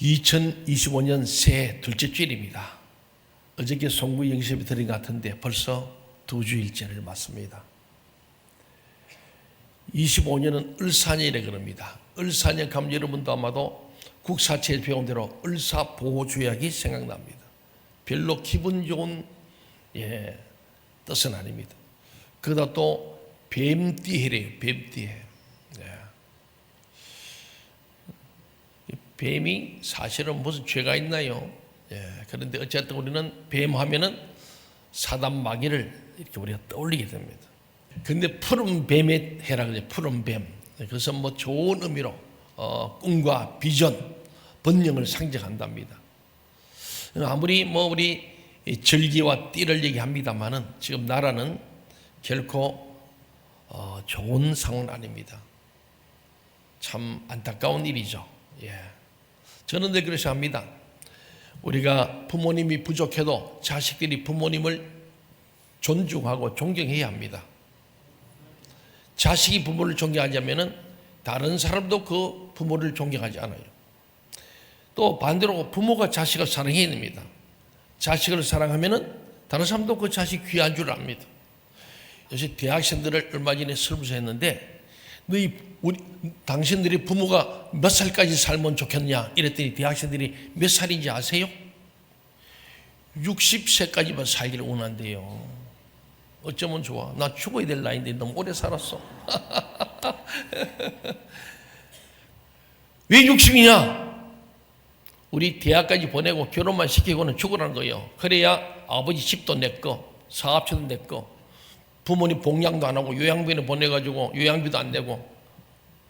2025년 새해 둘째 주일입니다. 어저께 송구 영접이 드린 것 같은데 벌써 2주일째를 맞습니다. 25년은 을사년이라 그럽니다. 을사년 가면 여러분도 아마도 국사체에서 배운 대로 을사보호조약이 생각납니다. 별로 기분 좋은 뜻은 아닙니다. 그러다 또 뱀띠해래요. 뱀띠해. 뱀이 사실은 무슨 죄가 있나요? 그런데 어쨌든 우리는 뱀 하면은 사단 마귀를 이렇게 우리가 떠올리게 됩니다. 근데 푸른 뱀의 해라 그래요. 푸른 뱀. 그래서 뭐 좋은 의미로 꿈과 비전, 번영을 상징한답니다. 아무리 뭐 우리 절기와 띠를 얘기합니다만은 지금 나라는 결코 좋은 상황은 아닙니다. 참 안타까운 일이죠. 저는 늘 그렇게 합니다. 우리가 부모님이 부족해도 자식들이 부모님을 존중하고 존경해야 합니다. 자식이 부모를 존경하자면은 다른 사람도 그 부모를 존경하지 않아요. 또 반대로 부모가 자식을 사랑해야 됩니다. 자식을 사랑하면은 다른 사람도 그 자식 귀한 줄 압니다. 요새 대학생들을 얼마 전에 설문조 했는데 당신들이 부모가 몇 살까지 살면 좋겠냐 이랬더니 대학생들이 몇 살인지 아세요? 60세까지만 살기를 원한대요. 어쩌면 좋아. 나 죽어야 될 나이인데 너무 오래 살았어. 왜 60이냐? 우리 대학까지 보내고 결혼만 시키고는 죽으라는 거예요. 그래야 아버지 집도 내 거, 사업체도 내 거, 부모님 봉양도 안 하고 요양병원에 보내가지고 요양비도 안 내고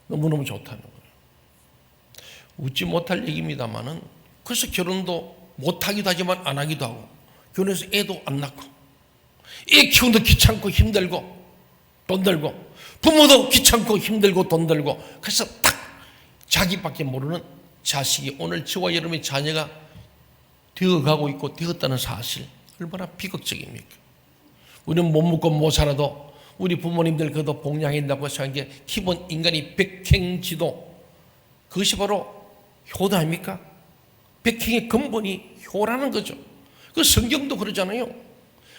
너무너무 좋다는 거예요. 웃지 못할 얘기입니다만은 그래서 결혼도 못하기도 하지만 안 하기도 하고 결혼해서 애도 안 낳고 애 키우는도 귀찮고 힘들고 돈 들고 부모도 귀찮고 힘들고 돈 들고 그래서 딱 자기밖에 모르는 자식이 오늘 저와 여러분의 자녀가 되어가고 있고 되었다는 사실 얼마나 비극적입니까? 우리는 못 먹고 못 살아도 우리 부모님들 그것도 봉양한다고 생각한 게 기본 인간이 백행지도 그것이 바로 효도 아닙니까? 백행의 근본이 효라는 거죠. 그 성경도 그러잖아요.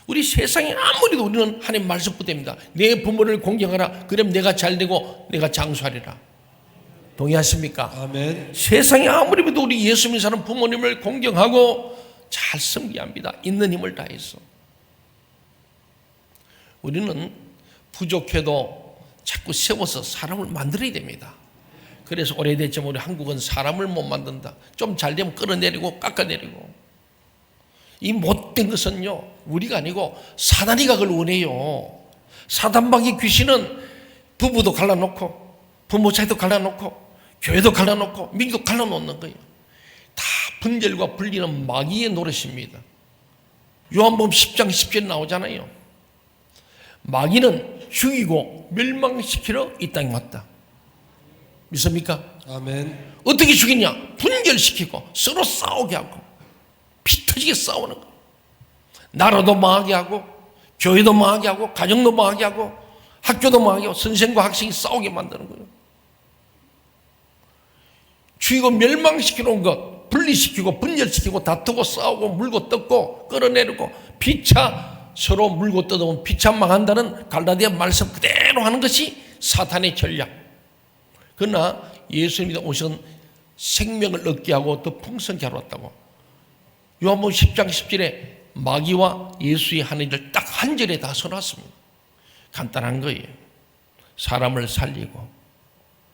우리 세상에 아무리도 우리는 하나님 말씀 붙듭니다. 내 부모를 공경하라. 그럼 내가 잘되고 내가 장수하리라. 동의하십니까? 아멘. 세상에 아무리 봐도 우리 예수 믿는 사람 부모님을 공경하고 잘 섬겨야 합니다. 있는 힘을 다해서. 우리는 부족해도 자꾸 세워서 사람을 만들어야 됩니다. 그래서 오래됐지만 우리 한국은 사람을 못 만든다. 좀 잘되면 끌어내리고 깎아내리고. 이 못된 것은요 우리가 아니고 사단이가 그걸 원해요. 사단마귀 귀신은 부부도 갈라놓고 부모 사이도 갈라놓고 교회도 갈라놓고 민족도 갈라놓는 거예요. 다 분열과 분리는 마귀의 노릇입니다. 요한복음 10장 10절에 나오잖아요. 마귀는 죽이고 멸망시키러 이 땅에 왔다. 믿습니까? 아멘. 어떻게 죽이냐? 분열시키고 서로 싸우게 하고 피 터지게 싸우는 거. 나라도 망하게 하고 교회도 망하게 하고 가정도 망하게 하고 학교도 망하게 하고 선생과 학생이 싸우게 만드는 거예요. 죽이고 멸망시키는 것 분리시키고 분열시키고 다투고 싸우고 물고 뜯고 끌어내리고 피차 서로 물고 뜯어온 피차 망한다는 갈라디아 말씀 그대로 하는 것이 사탄의 전략. 그러나 예수님이 오신 생명을 얻게 하고 더 풍성케 하러 왔다고. 요한복음 10장 10절에 마귀와 예수의 하는 일을 딱 한 절에 다 써놨습니다. 간단한 거예요. 사람을 살리고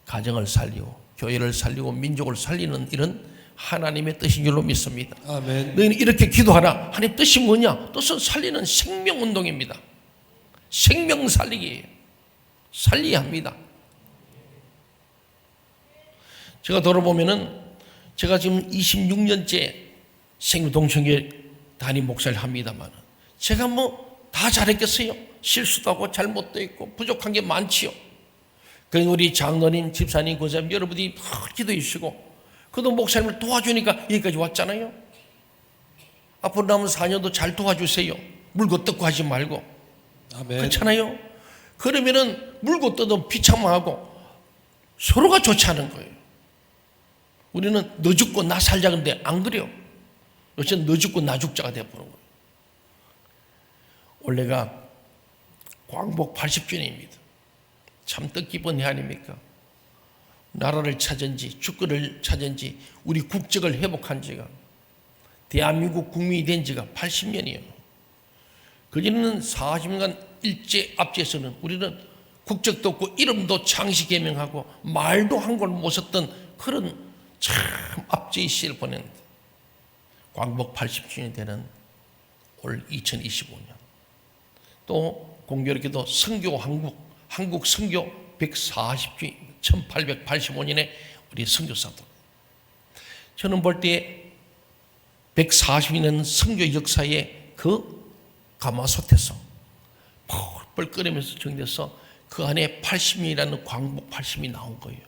가정을 살리고 교회를 살리고 민족을 살리는 일은 하나님의 뜻인 줄로 믿습니다. 아멘. 너희는 이렇게 기도하라. 하나님 뜻이 뭐냐? 뜻은 살리는 생명운동입니다. 생명 살리기예요. 살려야 합니다. 제가 돌아보면은 제가 지금 26년째 생명동천교회 담임 목사를 합니다만 제가 뭐 다 잘했겠어요? 실수도 하고 잘못도 있고 부족한 게 많지요. 그러니 우리 장로님, 집사님, 고사님 여러분이 기도해 주시고 그도 목사님을 도와주니까 여기까지 왔잖아요. 앞으로 남은 4년도 잘 도와주세요. 물고 뜯고 하지 말고. 아멘. 그렇잖아요. 그러면은 물고 뜯으면 비참하고 서로가 좋지 않은 거예요. 우리는 너 죽고 나 살자 그런데 안 그래요. 요새는 너 죽고 나 죽자가 되어버린 거예요. 올해가 광복 80주년입니다. 참 뜻깊은 해 아닙니까? 나라를 찾은 지, 주권을 찾은 지, 우리 국적을 회복한 지가, 대한민국 국민이 된 지가 80년이에요. 그전에는 40년간 일제 압제에서는 우리는 국적도 없고 이름도 창시 개명하고 말도 한걸 못 썼던 그런 참 압제의 시를 보냈는데, 광복 80주년이 되는 올 2025년 또 공교롭게도 선교 한국 선교 140주년 1885년에 우리 선교사들, 저는 볼 때 140년 선교 역사의 그 가마솥에서 펄펄 끓으면서 정돼서 그 안에 80년이라는 광복 80년이 나온 거예요.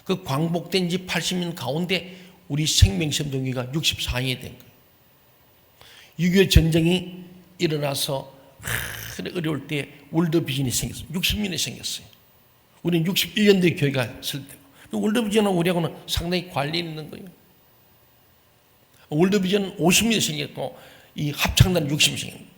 그 광복된 지 80년 가운데 우리 생명선동기가 64년이 된 거예요. 6.25 전쟁이 일어나서 어려울 때 월드비전이 생겼어요. 60년에 생겼어요. 우리는 61년도에 교회가 설때고, 월드비전은 우리하고는 상당히 관련이 있는 거예요. 월드비전은 50년에 생겼고 이 합창단 60년에 생겼어요.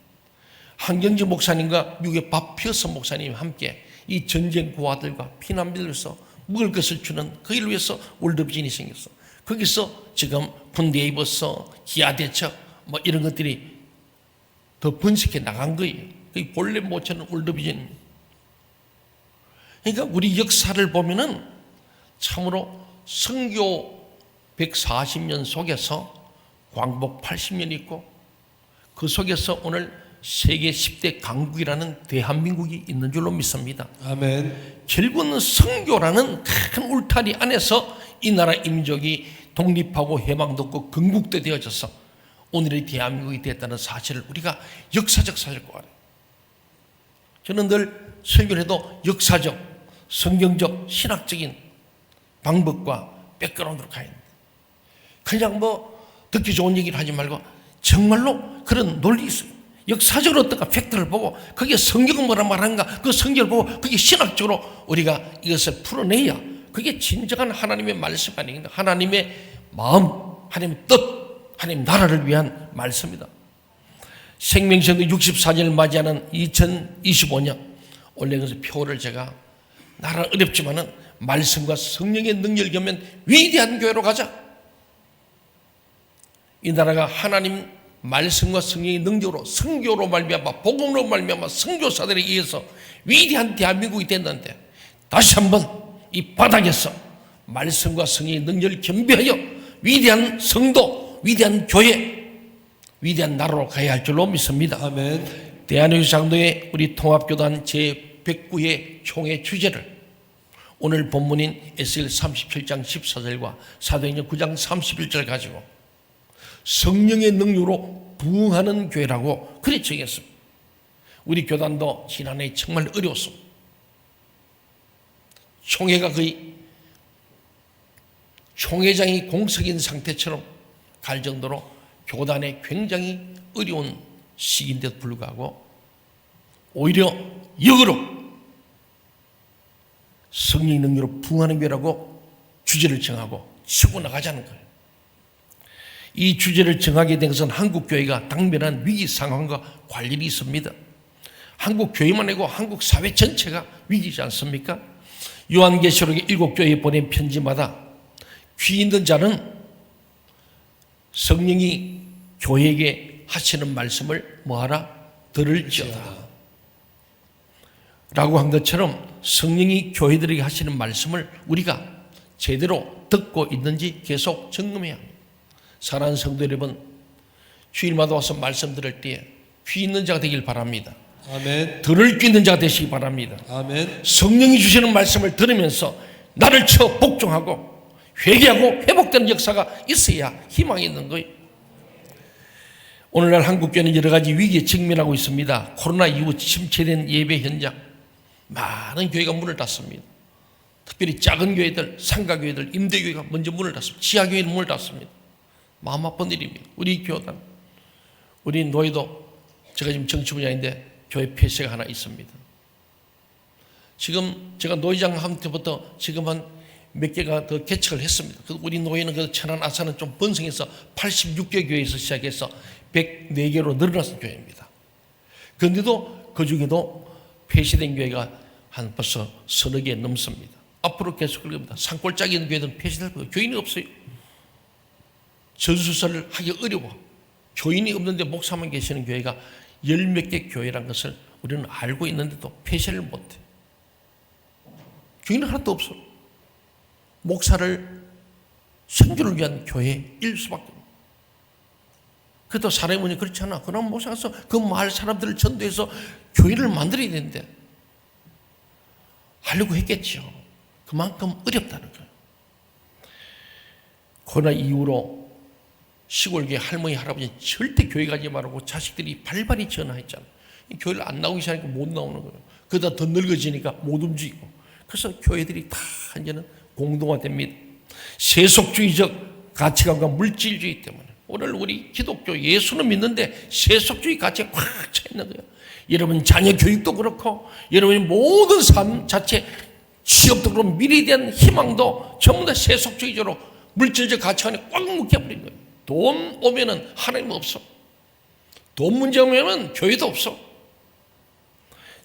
한경지 목사님과 미국의 밥 피어스 목사님이 함께 이 전쟁 고아들과 피난민들로서 먹을 것을 주는 그 일을 위해서 월드비전이 생겼어. 거기서 지금 군대에 입어서 기아대처 뭐 이런 것들이 더 분석해 나간 거예요. 그게 본래 모처는 월드비전입니다. 그러니까 우리 역사를 보면은 참으로 선교 140년 속에서 광복 80년이 있고, 그 속에서 오늘 세계 10대 강국이라는 대한민국이 있는 줄로 믿습니다. 아멘. 결국은 선교라는 큰 울타리 안에서 이 나라 민족이 독립하고 해방도 없고 건국도 되어져서 오늘의 대한민국이 됐다는 사실을 우리가 역사적 사실을 알아요. 저는 늘 설교를 해도 역사적, 성경적, 신학적인 방법과 백그라운드로 가야 됩니다. 그냥 뭐 듣기 좋은 얘기를 하지 말고 정말로 그런 논리 있어요. 역사적으로 어떤가 팩트를 보고 거기에 성경은 뭐라 말하는가 그 성경을 보고 그게 신학적으로 우리가 이것을 풀어내야 그게 진정한 하나님의 말씀 아닙니까? 하나님의 마음, 하나님의 뜻, 하나님 나라를 위한 말씀이다. 생명선도 64년을 맞이하는 2025년 원래 그래서 표를 제가 나라 어렵지만은 말씀과 성령의 능력을 겸한 위대한 교회로 가자. 이 나라가 하나님 말씀과 성령의 능력으로 선교로 말미암아 복음으로 말미암아 선교사들에 의해서 위대한 대한민국이 됐는데 다시 한번 이 바닥에서 말씀과 성령의 능력을 겸비하여 위대한 성도, 위대한 교회, 위대한 나라로 가야 할 줄로 믿습니다. 아멘. 대한민국 장로회 우리 통합교단 제109회 총회 주제를 오늘 본문인 에스겔 37장 14절과 사도행전 9장 31절 가지고 성령의 능력으로 부흥하는 교회라고 그렇게 정했습니다. 우리 교단도 지난해 정말 어려웠습니다. 총회가 거의 총회장이 공석인 상태처럼 갈 정도로 교단에 굉장히 어려운 시기인데도 불구하고 오히려 역으로 성령의 능력으로 부흥하는 교회라고 주제를 정하고 치고 나가자는 거예요. 이 주제를 정하게 된 것은 한국교회가 당면한 위기 상황과 관련이 있습니다. 한국교회만 아니고 한국 사회 전체가 위기지 않습니까? 요한계시록의 7교회에 보낸 편지마다 귀 있는 자는 성령이 교회에게 하시는 말씀을 뭐하라? 들을지어다 라고 한 것처럼 성령이 교회들에게 하시는 말씀을 우리가 제대로 듣고 있는지 계속 점검해야 합니다. 사랑하는 성도 여러분, 주일마다 와서 말씀 들을 때 귀 있는 자가 되길 바랍니다. 아멘. 들을 귀 있는 자가 되시기 바랍니다. 아멘. 성령이 주시는 말씀을 들으면서 나를 쳐 복종하고 회개하고 회복되는 역사가 있어야 희망이 있는 거예요. 오늘날 한국교회는 여러 가지 위기에 직면하고 있습니다. 코로나 이후 침체된 예배 현장, 많은 교회가 문을 닫습니다. 특별히 작은 교회들, 상가교회들, 임대교회가 먼저 문을 닫습니다. 지하교회는 문을 닫습니다. 마음 아픈 일입니다. 우리 교단, 우리 노예도, 제가 지금 정치부장인데 교회 폐쇄가 하나 있습니다. 지금 제가 노회장 한 때부터 지금 한 몇 개가 더 개척을 했습니다. 우리 노예는 그 천안 아산은 좀 번성해서 86개 교회에서 시작해서 104개로 늘어났던 교회입니다. 그런데도 그 중에도 폐쇄된 교회가 한 벌써 서너 개 넘습니다. 앞으로 계속 그럴 겁니다. 산골짜기 있는 교회들은 폐쇄될 거예요. 교인이 없어요. 전수설을 하기 어려워. 교인이 없는데 목사만 계시는 교회가 열 몇 개 교회라는 것을 우리는 알고 있는데도 폐쇄를 못해. 교인은 하나도 없어. 목사를 선교를 위한 교회일 수밖에 없어. 그래도 사람이 뭐니 그렇지 않아. 그럼 목사가 그 마을 사람들을 전도해서 교회를 만들어야 되는데 하려고 했겠죠. 그만큼 어렵다는 거예요. 코로나 이후로 시골교회 할머니 할아버지 절대 교회 가지 말고 자식들이 발발이 전화했잖아요. 교회를 안 나오기 시작하니까 못 나오는 거예요. 그러다 더 늙어지니까 못 움직이고. 그래서 교회들이 다 이제는 공동화됩니다. 세속주의적 가치관과 물질주의 때문에 오늘 우리 기독교 예수는 믿는데 세속주의 가치가 꽉 차 있는 거예요. 여러분 자녀 교육도 그렇고 여러분의 모든 삶 자체 취업도 그렇고 미래에 대한 희망도 전부 다 세속주의적으로 물질적 가치관에 꽉 묶여버린 거예요. 돈 오면은 하나님 없어. 돈 문제 오면은 교회도 없어.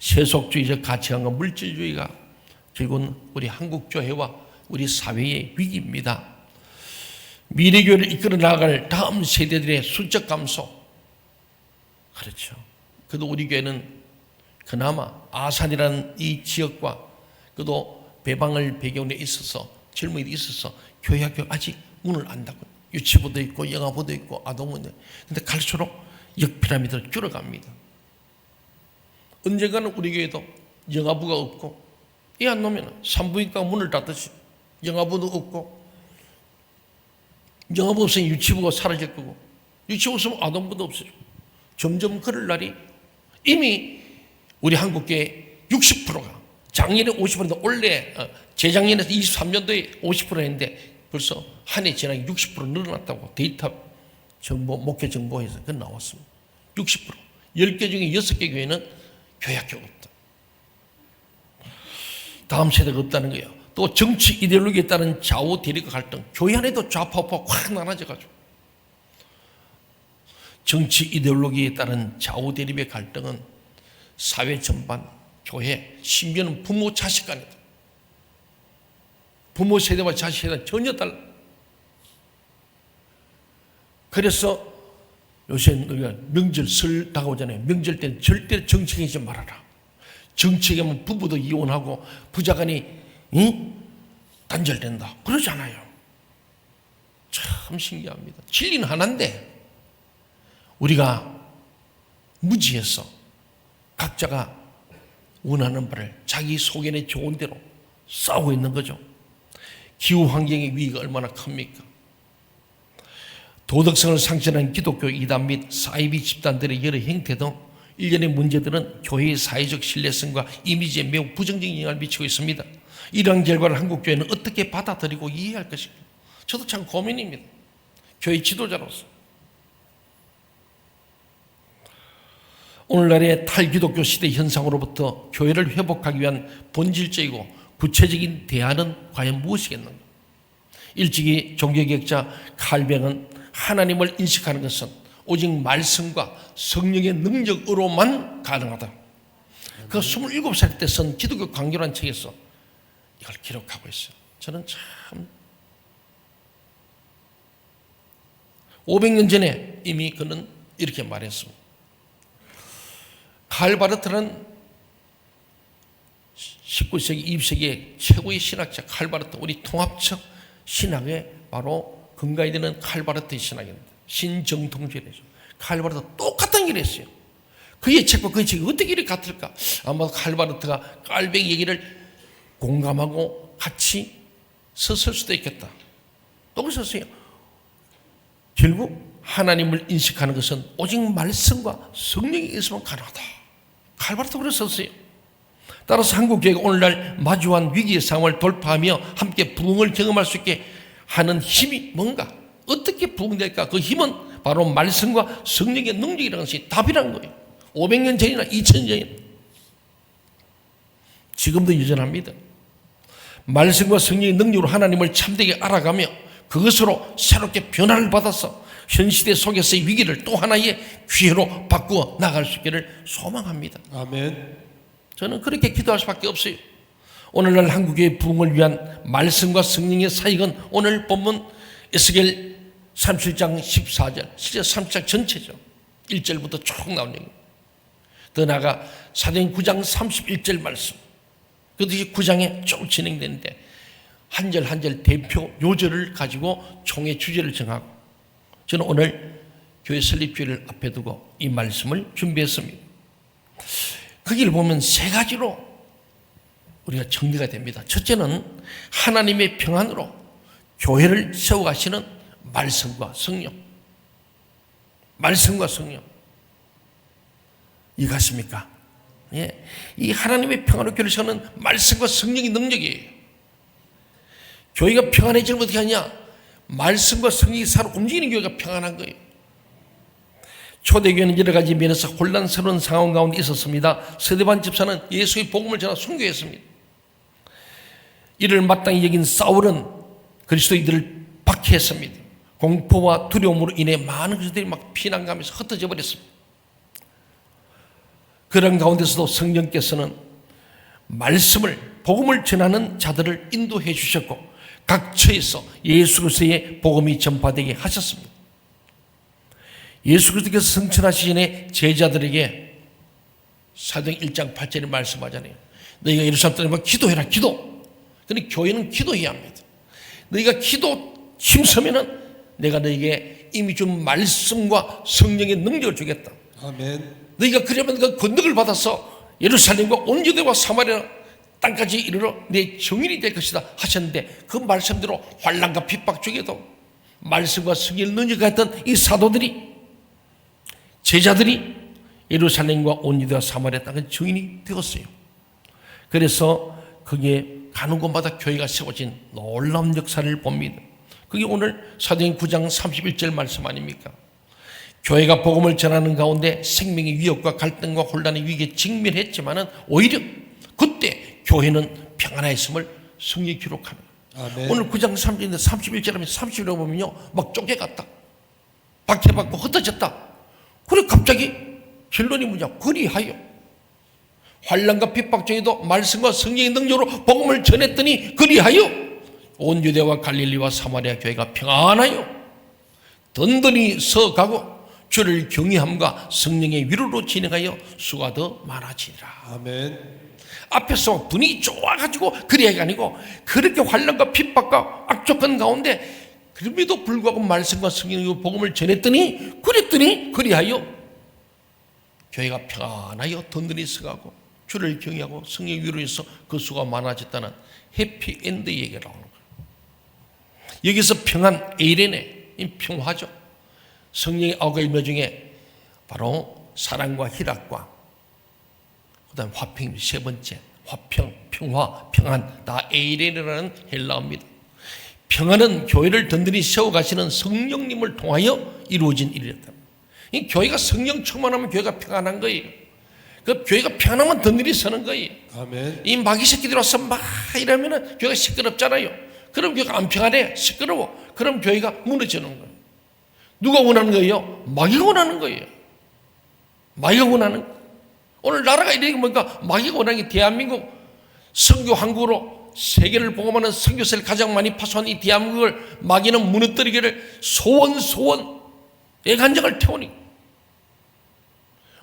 세속주의적 가치관과 물질주의가 결국은 우리 한국 교회와 우리 사회의 위기입니다. 미래교회를 이끌어 나갈 다음 세대들의 수적 감소. 그렇죠. 그래도 우리 교회는 그나마 아산이라는 이 지역과 그도 배방을 배경에 있어서 젊은이들이 있어서 교회 학교 아직 문을 안 닫고 유치부도 있고 영아부도 있고 아동부도 있고 근데 갈수록 역피라미드로 줄어갑니다. 언젠가는 우리 교회도 영아부가 없고 이 안 놓으면 산부인과 문을 닫듯이 영아부도 없고 영아부 없으면 유치부가 사라질 거고 유치부 없으면 아동부도 없어지고 점점 그럴 날이 이미 우리 한국교회 60%가 작년에 50%인데 올해 재작년에 23년도에 50% 했는데 벌써 한 해 지나게 60% 늘어났다고 데이터 정보 목회 정보에서 그 나왔습니다. 60% 10개 중에 6개 교회는 교회 학교가 없다. 다음 세대가 없다는 거예요. 또 정치 이데올로기에 따른 좌우 대립 갈등, 교회 안에도 좌파우파 확 나눠져가지고 정치 이데올로기에 따른 좌우 대립의 갈등은 사회 전반, 교회, 심지어는 부모 자식 간에도 부모 세대와 자식 세대는 전혀 달라. 그래서 요새 우리가 명절 설 다가오잖아요. 명절 때는 절대 정치하지 말아라. 정치하면 부부도 이혼하고 부자간이 단절된다. 그러잖아요. 참 신기합니다. 진리는 하나인데 우리가 무지해서 각자가 원하는 바를 자기 속에는 좋은 대로 싸우고 있는 거죠. 기후환경의 위기가 얼마나 큽니까? 도덕성을 상실한 기독교 이단 및 사이비 집단들의 여러 행태 등 일련의 문제들은 교회의 사회적 신뢰성과 이미지에 매우 부정적인 영향을 미치고 있습니다. 이러한 결과를 한국교회는 어떻게 받아들이고 이해할 것인가? 저도 참 고민입니다. 교회 지도자로서. 오늘날의 탈기독교 시대 현상으로부터 교회를 회복하기 위한 본질적이고 구체적인 대안은 과연 무엇이겠는가? 일찍이 종교개혁자 칼뱅은 하나님을 인식하는 것은 오직 말씀과 성령의 능력으로만 가능하다. 그 27살 때 쓴 기독교 강조란 책에서 이걸 기록하고 있어요. 저는 참 500년 전에 이미 그는 이렇게 말했습니다. 칼 바르트는 19세기, 20세기의 최고의 신학자 칼 바르트, 우리 통합적 신학의 바로 근간이 되는 칼 바르트의 신학입니다. 신정통주의죠. 칼 바르트 똑같은 일을 했어요. 그의 책과 그의 책이 어떻게 이렇게 같을까? 아마 칼 바르트가 깔뱅이 얘기를 공감하고 같이 썼을 수도 있겠다. 또 썼어요. 결국 하나님을 인식하는 것은 오직 말씀과 성령이 있으면 가능하다. 칼 바르트가 그랬었어요. 따라서 한국교회가 오늘날 마주한 위기의 상황을 돌파하며 함께 부흥을 경험할 수 있게 하는 힘이 뭔가? 어떻게 부흥될까? 그 힘은 바로 말씀과 성령의 능력이라는 것이 답이라는 거예요. 500년 전이나 2000년 전이나 지금도 여전합니다. 말씀과 성령의 능력으로 하나님을 참되게 알아가며 그것으로 새롭게 변화를 받아서 현 시대 속에서의 위기를 또 하나의 기회로 바꾸어 나갈 수 있기를 소망합니다. 아멘. 저는 그렇게 기도할 수밖에 없어요. 오늘날 한국의 부흥을 위한 말씀과 성령의 사역은 오늘 본문 에스겔 37장 14절, 실제 37장 전체죠. 1절부터 쭉 나온 얘기입니다. 더 나아가 사도행 9장 31절 말씀, 그것이 9장에 쭉 진행되는데 한 절 한 절 대표 요절을 가지고 총회 주제를 정하고 저는 오늘 교회 설립주의를 앞에 두고 이 말씀을 준비했습니다. 거기를 보면 세 가지로 우리가 정리가 됩니다. 첫째는 하나님의 평안으로 교회를 세워가시는 말씀과 성령. 말씀과 성령. 이해가십니까? 예. 이 하나님의 평안으로 교회를 세우는 말씀과 성령의 능력이에요. 교회가 평안해지면 어떻게 하냐? 말씀과 성령이 서로 움직이는 교회가 평안한 거예요. 초대교회는 여러 가지 면에서 혼란스러운 상황 가운데 있었습니다. 스데반 집사는 예수의 복음을 전하 순교했습니다. 이를 마땅히 여긴 사울은 그리스도인들을 박해했습니다. 공포와 두려움으로 인해 많은 그리스도인들이 막 피난가면서 흩어져 버렸습니다. 그런 가운데서도 성령께서는 말씀을, 복음을 전하는 자들을 인도해 주셨고 각 처에서 예수 그리스도의 복음이 전파되게 하셨습니다. 예수 그리스도께서 성천하시기 전에 제자들에게 사도행 1장 8절에 말씀하잖아요. 너희가 예루살렘 떠나면 기도해라, 기도. 그런데 교회는 기도해야 합니다. 너희가 기도 힘쓰면은 내가 너희에게 이미 준 말씀과 성령의 능력을 주겠다. 아멘. 너희가 그러면 그 권능을 받아서 예루살렘과 온 유대와 사마리아 땅까지 이르러 내 정인이 될 것이다 하셨는데 그 말씀대로 환난과 핍박 중에도 말씀과 성령을 능력했던 이 사도들이, 제자들이 예루살렘과 온 유대와 사마리아 땅의 정인이 되었어요. 그래서 거기에 가는 곳마다 교회가 세워진 놀라운 역사를 봅니다. 그게 오늘 사도행 9장 31절 말씀 아닙니까? 교회가 복음을 전하는 가운데 생명의 위협과 갈등과 혼란의 위기에 직면했지만은 오히려 그때 교회는 평안했음을 성경이 기록하는 거예요. 아멘. 오늘 9장 30절인데 31절 하면 31절 보면요, 막 쫓겨갔다, 박해받고 흩어졌다. 그래 갑자기 결론이 뭐냐? 그리하여 환난과 핍박 중에도 말씀과 성령의 능력으로 복음을 전했더니 그리하여 온 유대와 갈릴리와 사마리아 교회가 평안하여 든든히 서가고 주를 경외함과 성령의 위로로 진행하여 수가 더 많아지리라. 아멘. 앞에서 분위기 좋아가지고 그리하여가 아니고 그렇게 환난과 핍박과 악조건 가운데 그럼에도 불구하고 말씀과 성령의 복음을 전했더니 그랬더니 그리하여 교회가 평안하여 든든히 서가고 주를 경외하고 성령의 위로에서 그 수가 많아졌다는 해피엔드 얘기가 나오는 거예요. 여기서 평안, 에이레네, 이 평화죠. 성령의 아홉 일묘 중에 바로 사랑과 희락과 그 다음 화평, 세 번째 화평, 평화, 평안, 다 에이레네라는 헬라어입니다. 평안은 교회를 든든히 세워가시는 성령님을 통하여 이루어진 일이었다. 이 교회가 성령 충만하면 교회가 평안한 거예요. 그 교회가 평안하면 든든히 서는 거예요. 아멘. 이 마귀 새끼들이 와서 막 이러면은 교회가 시끄럽잖아요. 그럼 교회가 안 평안해, 시끄러워. 그럼 교회가 무너지는 거예요. 누가 원하는 거예요? 마귀가 원하는 거예요. 마귀가 원하는 거예요. 오늘 나라가 이렇게 뭔가 마귀가 원하는 게 대한민국 선교 항구로 세계를 복음하는 선교사를 가장 많이 파송한 이 대한민국을 마귀는 무너뜨리기를 소원 애간장을 태우니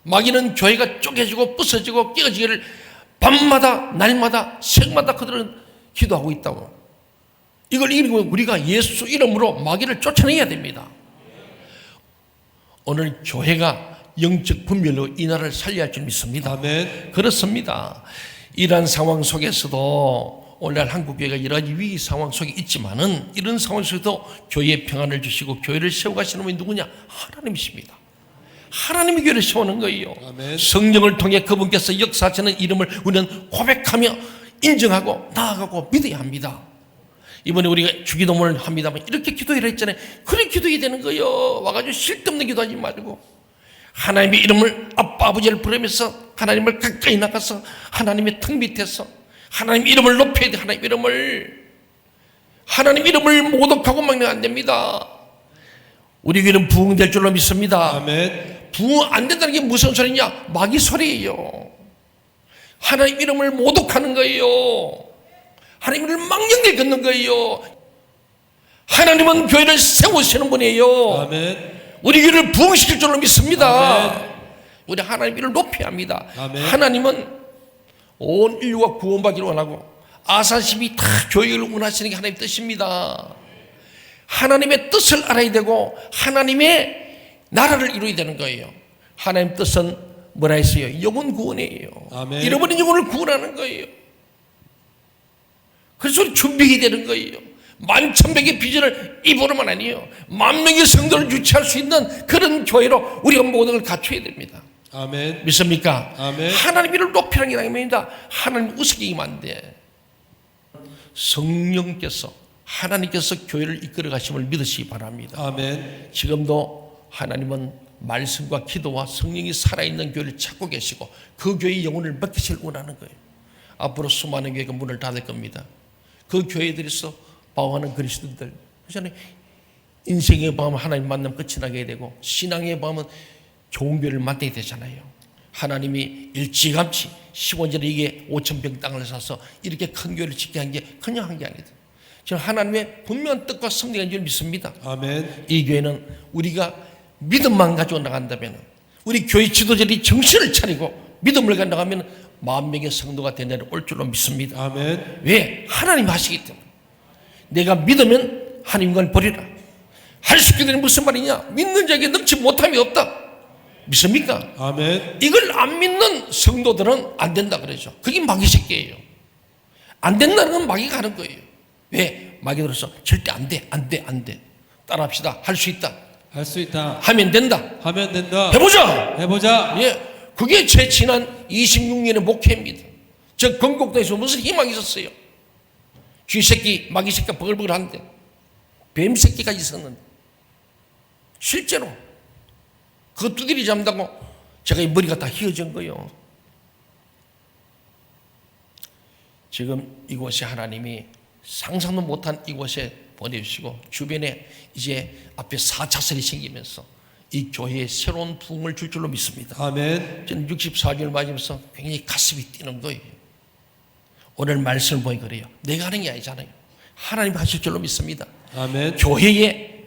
마귀는 교회가 쪼개지고 부서지고 깨어지기를 밤마다 날마다 생마다 그들은 기도하고 있다고. 이걸 이기면 우리가 예수 이름으로 마귀를 쫓아내야 됩니다. 오늘 교회가 영적 분별로 이 나라를 살려야 할 줄 믿습니다. 아멘. 그렇습니다. 이러한 상황 속에서도 오늘날 한국교회가 여러 가지 위기 상황 속에 있지만은 이런 상황 속에도 교회에 평안을 주시고 교회를 세워가시는 분이 누구냐? 하나님이십니다. 하나님이 교회를 세우는 거예요. 아멘. 성령을 통해 그분께서 역사하시는 이름을 우리는 고백하며 인정하고 나아가고 믿어야 합니다. 이번에 우리가 주기도문을 합니다만 이렇게 기도해라 했잖아요. 그래 기도해야 되는 거예요. 와가지고 쓸데없는 기도하지 말고 하나님의 이름을 아빠 아버지를 부르면서 하나님을 가까이 나가서 하나님의 턱 밑에서 하나님 이름을 높여야 돼. 하나님 이름을 모독하고 막내면 안 됩니다. 우리 교회는 부흥될 줄로 믿습니다. 아멘. 부흥 안 된다는 게 무슨 소리냐? 마귀 소리예요. 하나님 이름을 모독하는 거예요. 하나님 이름을 망령되게 걷는 거예요. 하나님은 교회를 세우시는 분이에요. 아멘. 우리 교회를 부흥시킬 줄로 믿습니다. 아멘. 우리 하나님 이름을 높여야 합니다. 아멘. 하나님은 온 인류가 구원받기를 원하고 아사십이 다 교회를 원하시는 게 하나님의 뜻입니다. 하나님의 뜻을 알아야 되고 하나님의 나라를 이루어야 되는 거예요. 하나님의 뜻은 뭐라 했어요? 영혼 구원이에요. 아멘. 잃어버린 영혼을 구원하는 거예요. 그래서 준비해야 되는 거예요. 만천백의 비전을 입으로만 아니에요. 만명의 성도를 유치할 수 있는 그런 교회로 우리가 모든 걸 갖춰야 됩니다. 아멘. 믿습니까? 아멘. 하나님 이름을 높이라는 게 아닙니다. 하나님 우습게기만 안 돼. 성령께서 하나님께서 교회를 이끌어 가심을 믿으시기 바랍니다. 아멘. 지금도 하나님은 말씀과 기도와 성령이 살아있는 교회를 찾고 계시고 그 교회의 영혼을 맡기실 원하는 거예요. 앞으로 수많은 교회가 문을 닫을 겁니다. 그 교회들에서 방황하는 그리스도인들, 그렇잖아요. 인생의 방황은 하나님 만남 끝이 나게 되고 신앙의 방황은 좋은 교회를 만나게 되잖아요. 하나님이 일찌감치 15년에 이게 5,000평 땅을 사서 이렇게 큰 교회를 짓게 한 게 그냥 한 게 아니다. 저는 하나님의 분명한 뜻과 성령인 줄 믿습니다. 아멘. 이 교회는 우리가 믿음만 가지고 나간다면, 우리 교회 지도자들이 정신을 차리고 믿음을 가지고 나가면 10,000명의 성도가 되는 날이 올 줄로 믿습니다. 아멘. 왜? 하나님이 하시기 때문에. 내가 믿으면 하나님과를 버리라. 할 수 있게 되는 무슨 말이냐? 믿는 자에게 능치 못함이 없다. 믿습니까? 아멘. 이걸 안 믿는 성도들은 안 된다 그러죠. 그게 마귀 새끼예요. 안 된다는 건 마귀가 하는 거예요. 왜? 마귀 들어서 절대 안 돼, 안 돼, 안 돼. 따라합시다. 할 수 있다. 할 수 있다. 하면 된다. 하면 된다. 해보자. 해보자. 예, 그게 제 지난 26년의 목회입니다. 저 건국도에서 무슨 희망이 있었어요? 쥐새끼, 마귀 새끼가 버글버글한데 뱀새끼까지 있었는데 실제로 그거 두드리 잡는다고 제가 이 머리가 다 휘어진 거예요. 지금 이곳에 하나님이 상상도 못한 이곳에 보내주시고 주변에 이제 앞에 4차선이 생기면서 이 교회에 새로운 부흥을 줄 줄로 믿습니다. 아멘. 저는 64주를 맞으면서 굉장히 가슴이 뛰는 거예요. 오늘 말씀을 보니 그래요. 내가 하는 게 아니잖아요. 하나님 하실 줄로 믿습니다. 아멘. 교회의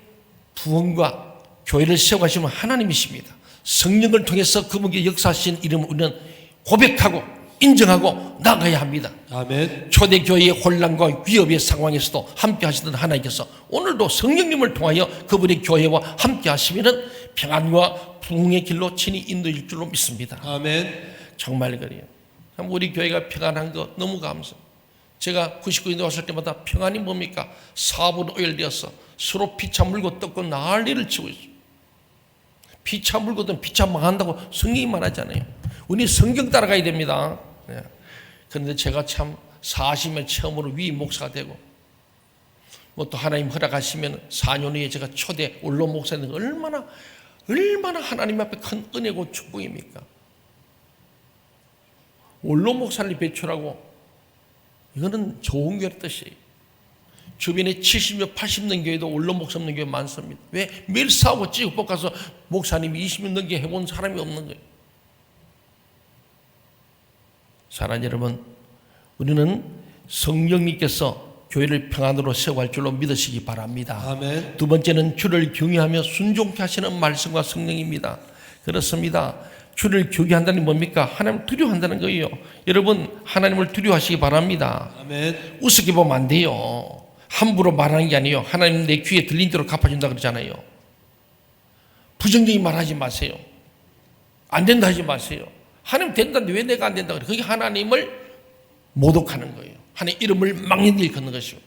부흥과 교회를 세워가시면 하나님이십니다. 성령을 통해서 그분께 역사하신 이름을 우리는 고백하고 인정하고 나가야 합니다. 아멘. 초대교회의 혼란과 위협의 상황에서도 함께 하시던 하나님께서 오늘도 성령님을 통하여 그분의 교회와 함께 하시면 평안과 부흥의 길로 친히 인도일 줄로 믿습니다. 아멘. 정말 그래요. 참 우리 교회가 평안한 거 너무 감사해요. 제가 99년에 왔을 때마다 평안이 뭡니까? 사업으로 오열되어서 서로 피차 물고 뜯고 난리를 치고 있어요. 피차 물고든 피차 망한다고 성경이 말하잖아요. 우리 성경 따라가야 됩니다. 네. 그런데 제가 참 40년 처음으로 위 목사가 되고 뭐 또 하나님 허락하시면 4년 후에 제가 초대 원로 목사님 얼마나 하나님 앞에 큰 은혜고 축복입니까? 원로 목사를 배출하고 이거는 좋은 교회 뜻이에요. 주변에 70년, 80년 교회도 원로 목사 없는 교회 많습니다. 왜? 매일 싸우고 찌고 볶아서 목사님이 20년 넘게 해본 사람이 없는 거예요. 사랑하는 여러분, 우리는 성령님께서 교회를 평안으로 세워갈 줄로 믿으시기 바랍니다. 아멘. 두 번째는 주를 경외하며 순종케 하시는 말씀과 성령입니다. 그렇습니다. 주를 경외한다는 게 뭡니까? 하나님을 두려워한다는 거예요. 여러분, 하나님을 두려워하시기 바랍니다. 아멘. 우습게 보면 안 돼요. 함부로 말하는 게 아니에요. 하나님 내 귀에 들린 대로 갚아준다 그러잖아요. 부정적인 말하지 마세요. 안 된다 하지 마세요. 하나님 된다는데 왜 내가 안 된다 그래? 그게 하나님을 모독하는 거예요. 하나님 이름을 막는 일 걷는 것이고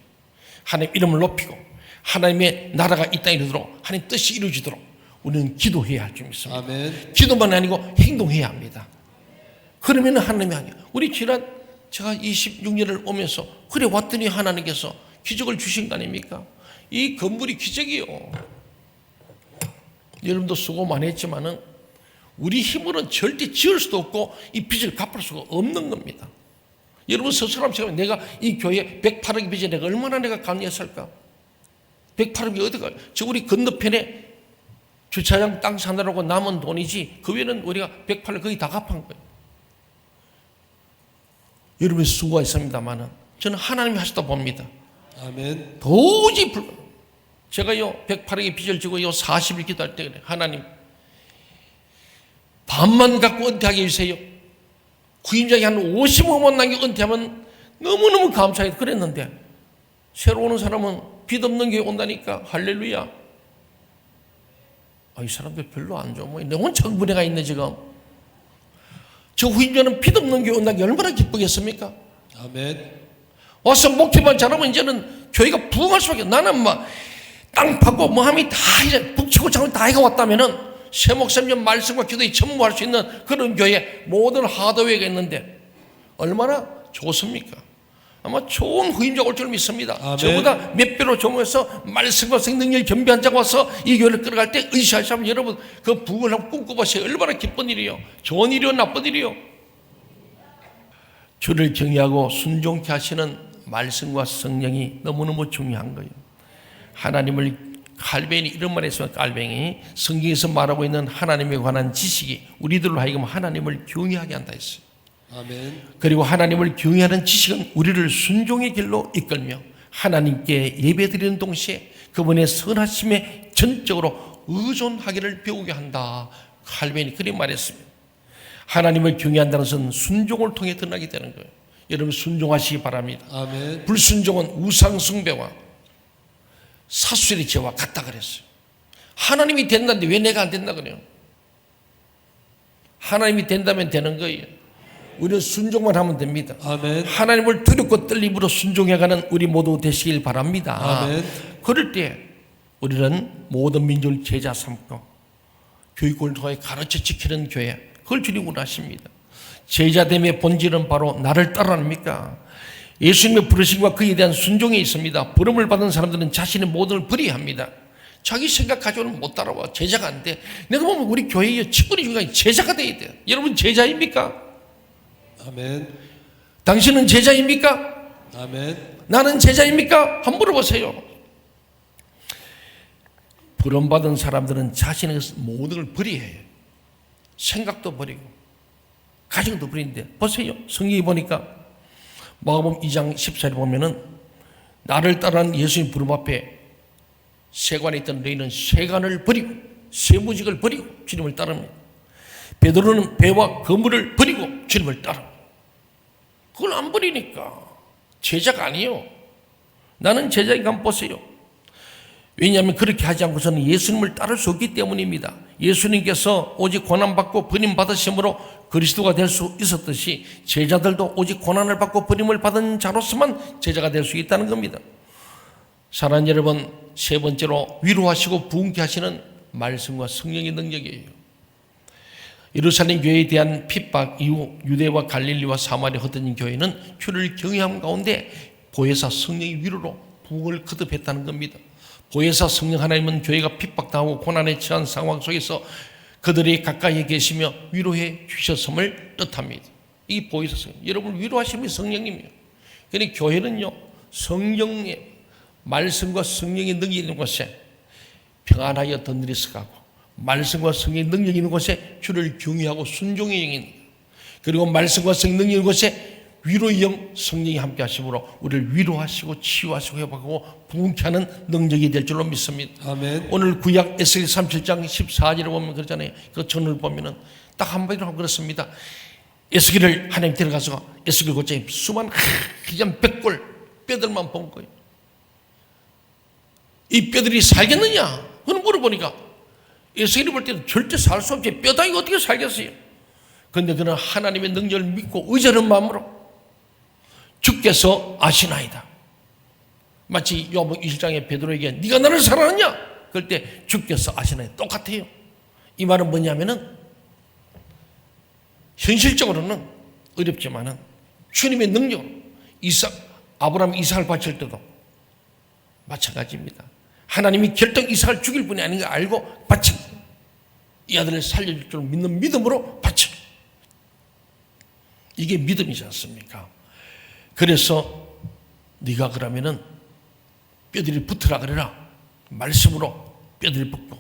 하나님 이름을 높이고 하나님의 나라가 이 땅에 이루도록 하나님 뜻이 이루어지도록 우리는 기도해야 할 줄 믿습니다. 아멘. 기도만 아니고 행동해야 합니다. 그러면 하나님이 아니에요. 우리 지난 제가 26년을 오면서 그래 왔더니 하나님께서 기적을 주신 거 아닙니까? 이 건물이 기적이요. 여러분도 수고 많이 했지만은 우리 힘으로는 절대 지을 수도 없고 이 빚을 갚을 수가 없는 겁니다. 여러분 스스로 한번 생각해. 내가 이 교회 108억의 빚에 내가 얼마나 내가 감리했을까? 108억이 어디가? 저 우리 건너편에 주차장 땅 사느라고 남은 돈이지 그 외에는 우리가 108억 거의 다 갚은 거예요. 여러분의 수고가 있습니다만은 저는 하나님이 하시다 봅니다. 아멘. 도저히 불가능. 제가요 108억의 빚을 지고 40일 기도할 때 그래. 하나님 반만 갖고 은퇴하게 해주세요. 구임장이 한 55만 남겨 은퇴하면 너무너무 감사해. 그랬는데 새로 오는 사람은 빚 없는 교회 온다니까 할렐루야. 이 사람들 별로 안 좋아. 너무 정분해가 있네 지금. 저 후임자는 빚 없는 교회 온다는 게 얼마나 기쁘겠습니까? 아멘. 와서 목회만 잘하면 이제는 교회가 부흥할 수밖에. 나는 땅 파고 뭐함이 다 이제 북치고 장을 다 해가 왔다면은 새 목사님 말씀과 기도에 전무할 수 있는 그런 교회 모든 하드웨어가 있는데 얼마나 좋습니까? 아마 좋은 후임자가 올 줄 믿습니다. 아멘. 저보다 몇 배로 좋아서 말씀과 성능력이 겸비한 자가 와서 이 교회를 끌어갈 때 의시하시면 여러분 그 부흥을 한번 꿈꿔보세요. 얼마나 기쁜 일이요. 좋은 일이요 나쁜 일이요. 주를 경외하고 순종케 하시는 말씀과 성령이 너무너무 중요한 거예요. 하나님을 칼뱅이 이런 말 했으면 칼뱅이 성경에서 말하고 있는 하나님에 관한 지식이 우리들로 하여금 하나님을 경외하게 한다 했어요. 아멘. 그리고 하나님을 경외하는 지식은 우리를 순종의 길로 이끌며 하나님께 예배드리는 동시에 그분의 선하심에 전적으로 의존하기를 배우게 한다. 칼뱅이 그렇게 말했습니다. 하나님을 경외한다는 것은 순종을 통해 드러나게 되는 거예요. 여러분 순종하시기 바랍니다. 아멘. 불순종은 우상 숭배와 사수의 죄와 같다 그랬어요. 하나님이 된다는데 왜 내가 안 된다 그래요? 하나님이 된다면 되는 거예요. 우리는 순종만 하면 됩니다. 아멘. 하나님을 두렵고 떨림으로 순종해가는 우리 모두 되시길 바랍니다. 아멘. 그럴 때 우리는 모든 민족을 제자 삼고 교육을 통해 가르쳐 지키는 교회, 그걸 주님 원하십니다. 제자됨의 본질은 바로 나를 따라합니까? 예수님의 부르심과 그에 대한 순종에 있습니다. 부름을 받은 사람들은 자신의 모든 걸 버리합니다. 자기 생각 가지고는 못 따라와. 제자가 안 돼. 내가 보면 우리 교회의 직분이 중요한 제자가 돼야 돼요. 여러분 제자입니까? 아멘. 당신은 제자입니까? 아멘. 나는 제자입니까? 한번 물어보세요. 부름받은 사람들은 자신의 모든 걸 버려야 해요. 생각도 버리고 가정도 버리는데 보세요. 성경에 보니까 마가복음 2장 14절에 보면은 나를 따르는 예수님 부름 앞에 세관에 있던 너희는 세관을 버리고 세무직을 버리고 주님을 따릅니다. 베드로는 배와 거물을 버리고 주님을 따릅니다. 그걸 안 버리니까 제자가 아니에요. 나는 제자인가 한번 보세요. 왜냐하면 그렇게 하지 않고서는 예수님을 따를 수 없기 때문입니다. 예수님께서 오직 고난받고 버림받으심으로 그리스도가 될 수 있었듯이 제자들도 오직 고난을 받고 버림을 받은 자로서만 제자가 될 수 있다는 겁니다. 사랑하는 여러분, 세 번째로 위로하시고 부흥케 하시는 말씀과 성령의 능력이에요. 예루살렘 교회에 대한 핍박 이후 유대와 갈릴리와 사마리아 흩어진 교회는 주를 경외함 가운데 보혜사 성령의 위로로 부흥을 거듭했다는 겁니다. 보혜사 성령 하나님은 교회가 핍박당하고 고난에 처한 상황 속에서 그들이 가까이에 계시며 위로해 주셨음을 뜻합니다. 이 보혜사 성령, 여러분 위로하시는 성령님이에요. 그러니 교회는요 성령의 말씀과 성령의 능력이 있는 곳에 평안하여 덧느리서 가고 말씀과 성령의 능력이 있는 곳에 주를 경외하고 순종의 영이 있는 거예요. 그리고 말씀과 성령의 능력이 있는 곳에 위로의 영 성령이 함께 하심으로 우리를 위로하시고 치유하시고 회복하고 부흥케 하는 능력이 될 줄로 믿습니다. 아멘. 오늘 구약 에스겔 37장 14절에 보면 그러잖아요. 그 전을 보면은 딱 한마디로 하고 그렇습니다. 에스겔을 하나님 데려가서 에스겔 곧장 수만 그냥 백골 뼈들만 본 거예요. 이 뼈들이 살겠느냐? 그걸 물어보니까 에스겔이 볼 때는 절대 살 수 없지. 뼈다귀가 어떻게 살겠어요? 그런데 그는 하나님의 능력을 믿고 의지하는 마음으로 주께서 아시나이다. 마치 요한복음 21장에 베드로에게 네가 나를 사랑하냐? 그럴 때 주께서 아시나이다. 똑같아요. 이 말은 뭐냐면은 현실적으로는 어렵지만은 주님의 능력으로 아브라함 이삭을 바칠 때도 마찬가지입니다. 하나님이 결정 이삭을 죽일 분이 아닌 걸 알고 바친 이 아들을 살려줄 줄 믿는 믿음으로 바친 이게 믿음이지 않습니까? 그래서 네가 그러면은 뼈들이 붙으라 그래라. 말씀으로 뼈들이 붙고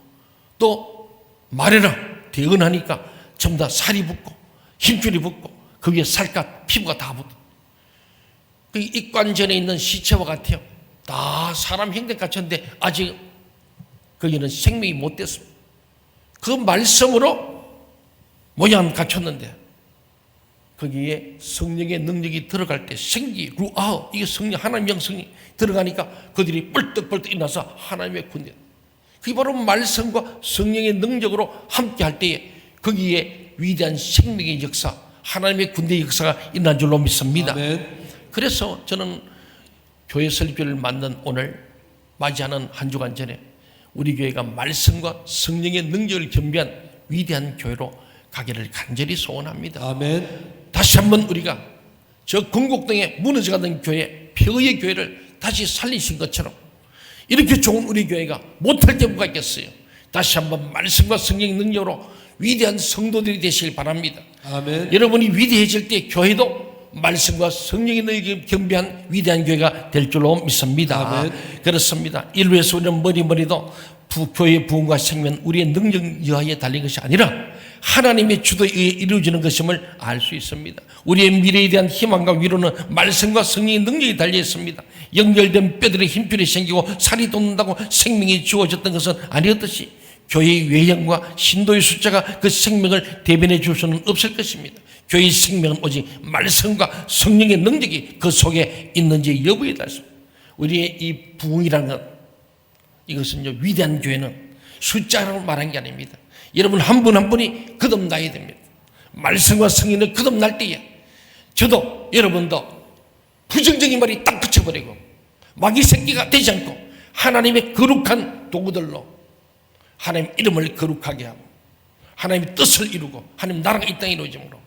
또 말해라. 대언하니까 전부 다 살이 붙고 힘줄이 붙고 거기에 살갗 피부가 다 붙어. 그 입관전에 있는 시체와 같아요. 다 사람 형태 갖췄는데 아직 거기는 생명이 못 됐습니다. 그 말씀으로 모양 갖췄는데 거기에 성령의 능력이 들어갈 때 생기, 루아흐, 이게 성령, 하나님의 영성이 들어가니까 그들이 뻘떡뻘떡 일어나서 하나님의 군대. 그게 바로 말씀과 성령의 능력으로 함께 할 때에 거기에 위대한 생명의 역사, 하나님의 군대의 역사가 일어난 줄로 믿습니다. 아멘. 그래서 저는 교회 설교를 맞는 오늘 맞이하는 한 주간 전에 우리 교회가 말씀과 성령의 능력을 겸비한 위대한 교회로 가기를 간절히 소원합니다. 아멘. 다시 한번 우리가 저 건국동에 무너져가던 교회, 폐허의 교회를 다시 살리신 것처럼 이렇게 좋은 우리 교회가 못할 게 뭐가 있겠어요. 다시 한번 말씀과 성령의 능력으로 위대한 성도들이 되시길 바랍니다. 아멘. 여러분이 위대해질 때 교회도 말씀과 성령의 능력이 겸비한 위대한 교회가 될 줄로 믿습니다. 아멘. 그렇습니다. 일루에서 우리는 머리도 교회의 부흥과 생명, 우리의 능력 여하에 달린 것이 아니라 하나님의 주도에 의해 이루어지는 것임을 알 수 있습니다. 우리의 미래에 대한 희망과 위로는 말씀과 성령의 능력이 달려 있습니다. 연결된 뼈들의 힘줄이 생기고 살이 돋는다고 생명이 주어졌던 것은 아니었듯이 교회의 외형과 신도의 숫자가 그 생명을 대변해 줄 수는 없을 것입니다. 교회의 생명은 오직 말씀과 성령의 능력이 그 속에 있는지 여부에 따라서 우리의 이 부흥이라는 것, 이것은 위대한 교회는 숫자라고 말한 게 아닙니다. 여러분 한 분 한 분이 거듭나야 됩니다. 말씀과 성령을 거듭날 때에 저도 여러분도 부정적인 말이 딱 붙여버리고 마귀 새끼가 되지 않고 하나님의 거룩한 도구들로 하나님 이름을 거룩하게 하고 하나님의 뜻을 이루고 하나님 나라가 이 땅에 이루어짐으로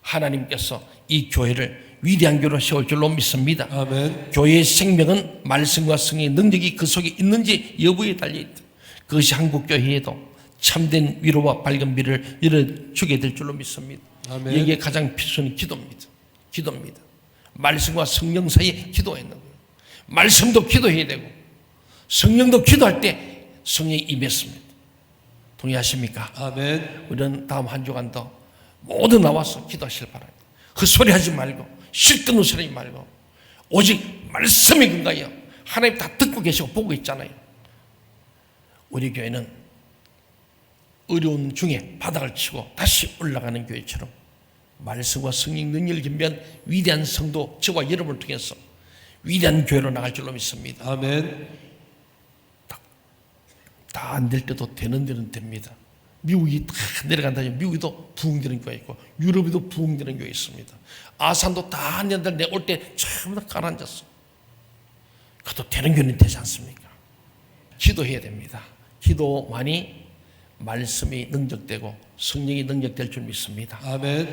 하나님께서 이 교회를 위대한 교회로 세울 줄로 믿습니다. 아멘. 교회의 생명은 말씀과 성령의 능력이 그 속에 있는지 여부에 달려있다. 그것이 한국교회에도 참된 위로와 밝은 미래를 열어주게 될 줄로 믿습니다. 아멘. 여기에 가장 필수는 기도입니다. 기도입니다. 말씀과 성령 사이에 기도해야 되는 거예요. 말씀도 기도해야 되고 성령도 기도할 때 성령이 임했습니다. 동의하십니까? 아멘. 우리는 다음 한 주간도 모두 나와서 기도하실 바랍니다. 헛소리 하지 말고 실컷 웃으지 말고 오직 말씀에 근거하여 하나님 다 듣고 계시고 보고 있잖아요. 우리 교회는 어려운 중에 바닥을 치고 다시 올라가는 교회처럼 말씀과 성령 능력을 겸비한 위대한 성도 저와 여러분을 통해서 위대한 교회로 나갈 줄로 믿습니다. 아멘. 다 안 될 때도 되는 데는 됩니다. 미국이 다 내려간다. 미국에도 부흥되는 교회 있고 유럽에도 부흥되는 교회 있습니다. 아산도 다 한 년들 내올 때 전부 다 가라앉았어. 그것도 되는 교회는 되지 않습니까? 기도해야 됩니다. 기도만이 말씀이 능력되고 성령이 능력될 줄 믿습니다. 아멘.